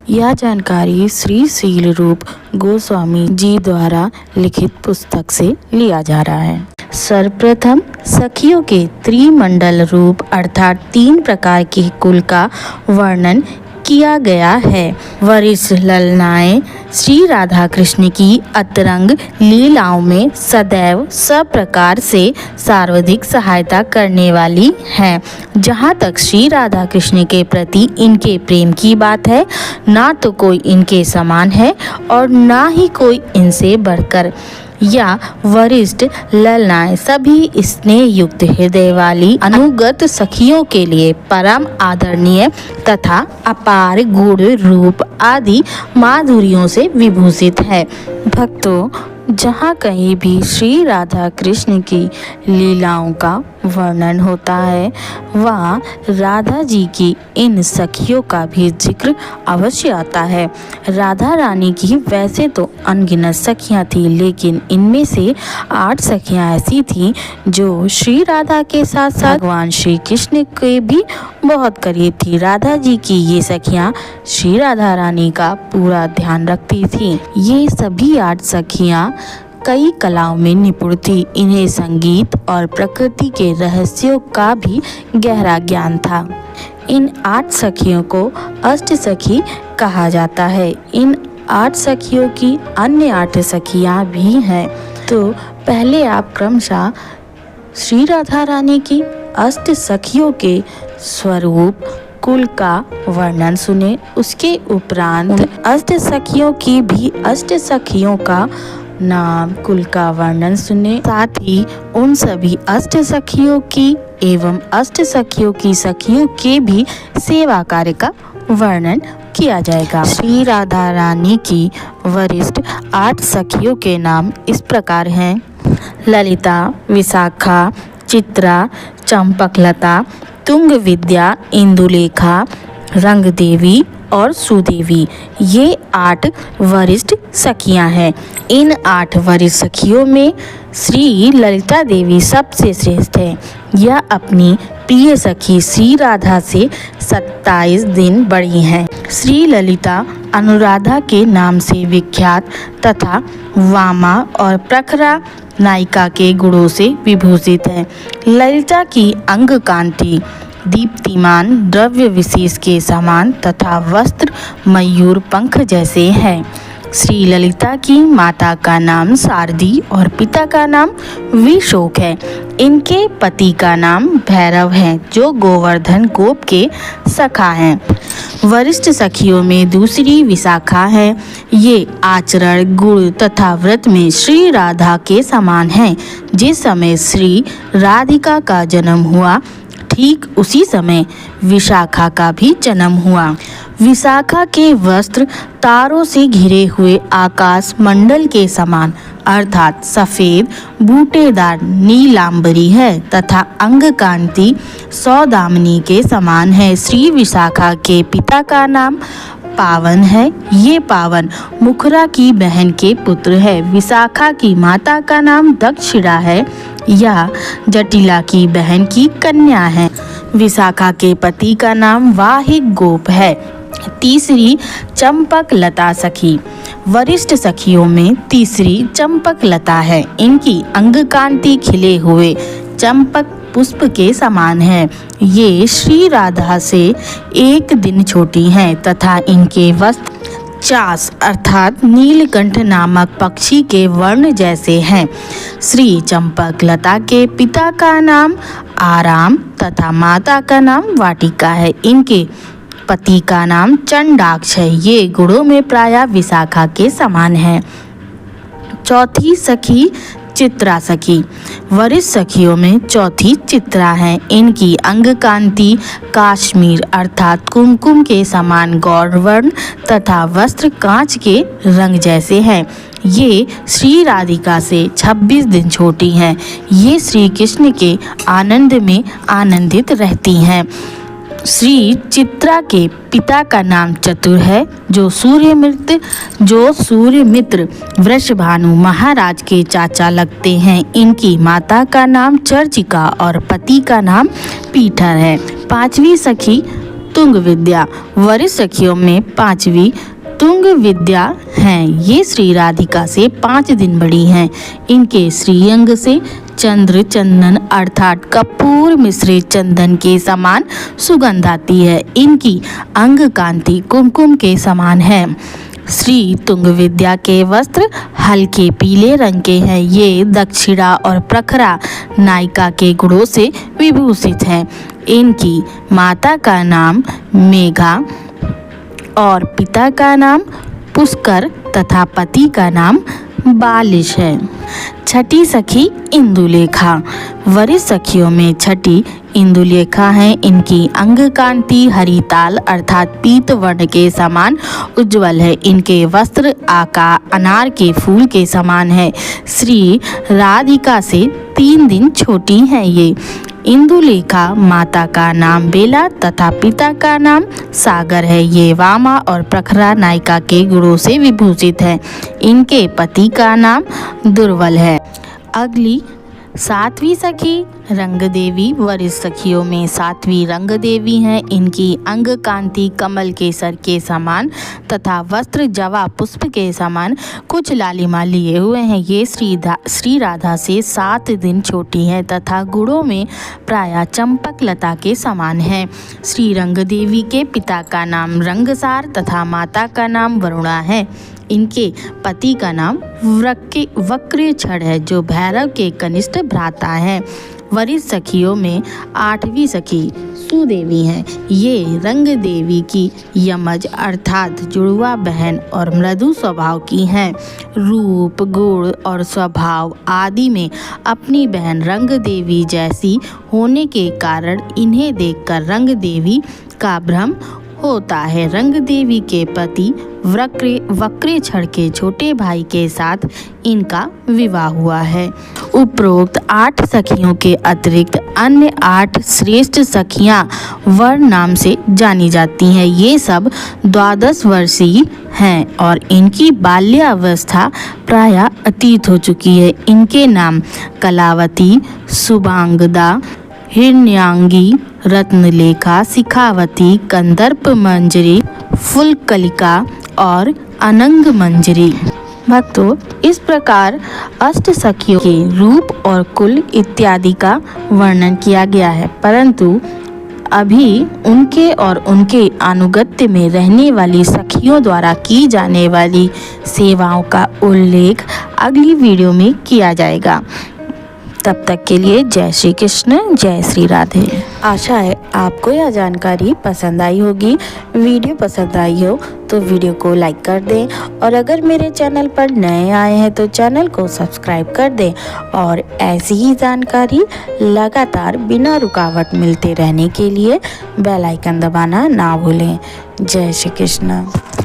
यह जानकारी श्री शील रूप गोस्वामी जी द्वारा लिखित पुस्तक से लिया जा रहा है। सर्वप्रथम सखियों के त्रिमंडल रूप अर्थात 3 प्रकार के कुल का वर्णन किया गया है। वरिष्ठ ललनाएं श्री राधा कृष्ण की अतरंग लीलाओं में सदैव सब प्रकार से सर्वाधिक सहायता करने वाली हैं। जहाँ तक श्री राधा कृष्ण के प्रति इनके प्रेम की बात है, ना तो कोई इनके समान है और ना ही कोई इनसे बढ़कर। या वरिष्ठ ललनाएं सभी स्नेह युक्त हृदय वाली अनुगत सखियों के लिए परम आदरणीय तथा अपार गुण रूप आदि माधुर्यों से विभूषित है। भक्तों, जहाँ कहीं भी श्री राधा कृष्ण की लीलाओं का वर्णन होता है, वहाँ राधा जी की इन सखियों का भी जिक्र अवश्य आता है। राधा रानी की वैसे तो अनगिनत सखियाँ थी, लेकिन इनमें से 8 सखियाँ ऐसी थीं जो श्री राधा के साथ साथ भगवान श्री कृष्ण के भी बहुत करीब थी। राधा जी की ये सखियाँ श्री राधा रानी का पूरा ध्यान रखती थीं। ये सभी 8 सखियाँ कई कलाओं में निपुण थी। इन्हें संगीत और प्रकृति के रहस्यों का भी गहरा ज्ञान था। इन 8 सखियों को अष्ट सखी कहा जाता है। इन 8 सखियों की अन्य 8 सखियां भी हैं। तो पहले आप क्रमशः श्री राधा रानी की अष्ट सखियों के स्वरूप कुल का वर्णन सुने। उसके उपरांत अष्ट सखियों की भी अष्ट सखियों का नाम कुल का वर्णन सुने। साथ ही उन सभी अष्ट सखियों की एवं अष्ट सखियों की सखियों के भी सेवा कार्य का वर्णन किया जाएगा। श्री राधा रानी की वरिष्ठ 8 सखियों के नाम इस प्रकार हैं: ललिता, विशाखा, चित्रा, चंपकलता, तुंग विद्या, इंदुलेखा, रंग देवी और सुदेवी। ये 8 वरिष्ठ सखियां हैं। इन 8 वरिष्ठ सखियों में श्री ललिता देवी सबसे श्रेष्ठ है। यह अपनी प्रिय सखी श्री राधा से 27 दिन बड़ी हैं। श्री ललिता अनुराधा के नाम से विख्यात तथा वामा और प्रखरा नायिका के गुणों से विभूषित है। ललिता की अंग कांति दीप्तिमान द्रव्य विशेष के समान तथा वस्त्र मयूर पंख जैसे हैं। श्री ललिता की माता का नाम शारदी और पिता का नाम विशोक है। इनके पति का नाम भैरव है, जो गोवर्धन गोप के सखा हैं। वरिष्ठ सखियों में दूसरी विशाखा है। ये आचरण, गुण तथा व्रत में श्री राधा के समान हैं। जिस समय श्री राधिका का जन्म हुआ, ठीक उसी समय विशाखा का भी जन्म हुआ। विशाखा के वस्त्र तारों से घिरे हुए आकाश मंडल के समान अर्थात सफेद बूटेदार नीलांबरी है तथा अंग कांति सौदामिनी के समान है। श्री विशाखा के पिता का नाम पावन है। ये पावन मुखरा की बहन के पुत्र है। विशाखा की माता का नाम दक्षिणा है। यह जटिला की बहन की कन्या है। विशाखा के पति का नाम वाहिक गोप है। तीसरी चंपक लता सखी। वरिष्ठ सखियों में तीसरी चंपक लता है। इनकी अंग कांति खिले हुए चंपक पुष्प के समान है। ये श्री राधा से 1 दिन छोटी हैं तथा इनके वस्त्र चास अर्थात नीलकंठ नामक पक्षी के वर्ण जैसे हैं। श्री चंपक लता के पिता का नाम आराम तथा माता का नाम वाटिका है। इनके पति का नाम चंडाक्ष है। ये गुणों में प्रायः विशाखा के समान है। चौथी सखी चित्रा सखी। वरिष्ठ सखियों में चौथी चित्रा है। इनकी अंग कांति काश्मीर अर्थात कुमकुम के समान गौर वर्ण तथा वस्त्र कांच के रंग जैसे हैं। ये श्री राधिका से 26 दिन छोटी हैं। ये श्री कृष्ण के आनंद में आनंदित रहती हैं। श्री चित्रा के पिता का नाम चतुर है, जो सूर्य मित्र वृषभानु महाराज के चाचा लगते हैं। इनकी माता का नाम चर्चिका और पति का नाम पीठर है। 5वीं सखी तुंग विद्या वरिष्ठ सखियों में 5वीं तुंग विद्या हैं। ये श्री राधिका से 5 दिन बड़ी हैं। इनके श्रीअंग से चंद्र चंदन अर्थात कपूर मिश्रित चंदन के समान सुगंध आती है। इनकी अंग कांति कुमकुम के समान है। श्री तुंग विद्या के वस्त्र हल्के पीले रंग के हैं। ये दक्षिणा और प्रखरा नायिका के गुणों से विभूषित हैं। इनकी माता का नाम मेघा और पिता का नाम पुष्कर तथा पति का नाम बालिश है। छठी सखी इंदुलेखा वरिष्ठ सखियों में छठी इंदुलेखा है। इनकी अंग कांति हरिताल अर्थात पीत वर्ण के समान उज्जवल है। इनके वस्त्र आकार अनार के फूल के समान है। श्री राधिका से 3 दिन छोटी हैं। ये इंदुलेखा माता का नाम बेला तथा पिता का नाम सागर है। ये वामा और प्रखरा नायिका के गुणों से विभूषित है। इनके पति का नाम दुर्बल है। अगली 7वीं सखी रंग देवी वरिष्ठ सखियों में 7वीं रंग देवी हैं। इनकी अंग कांति कमल केसर के समान तथा वस्त्र जवा पुष्प के समान कुछ लालिमा लिए हुए हैं। ये श्री राधा से 7 दिन छोटी हैं तथा गुणों में प्रायः चंपक लता के समान हैं। श्री रंग देवी के पिता का नाम रंगसार तथा माता का नाम वरुणा है। इनके पति का नाम वक्रेक्षण है जो भैरव के कनिष्ठ भ्राता है। वरिष्ठ सखियों में 8वीं सखी सुदेवी हैं। ये रंग देवी की यमज अर्थात जुड़वा बहन और मृदु स्वभाव की हैं। रूप गुण और स्वभाव आदि में अपनी बहन रंग देवी जैसी होने के कारण इन्हें देखकर रंग देवी का भ्रम होता है। रंग देवी के पति वक्रेक्षण के छोटे भाई के साथ इनका विवाह हुआ है। उपरोक्त 8 सखियों के अतिरिक्त अन्य 8 श्रेष्ठ सखियां वर नाम से जानी जाती हैं। ये सब 12 वर्षीय हैं और इनकी बाल्यावस्था प्रायः अतीत हो चुकी है। इनके नाम कलावती, शुभांगदा, हिरण्यांगी, रत्नलेखा, शिखावती, कंदर्प मंजरी, फुलकलिका और अनंग मंजरी। भक्तों, इस प्रकार अष्ट सखियों के रूप और कुल इत्यादि का वर्णन किया गया है, परंतु अभी उनके और उनके अनुगत्य में रहने वाली सखियों द्वारा की जाने वाली सेवाओं का उल्लेख अगली वीडियो में किया जाएगा। तब तक के लिए जय श्री कृष्ण, जय श्री राधे। आशा है आपको यह जानकारी पसंद आई होगी। वीडियो पसंद आई हो तो वीडियो को लाइक कर दें और अगर मेरे चैनल पर नए आए हैं तो चैनल को सब्सक्राइब कर दें और ऐसी ही जानकारी लगातार बिना रुकावट मिलते रहने के लिए बेल आइकन दबाना ना भूलें। जय श्री कृष्ण।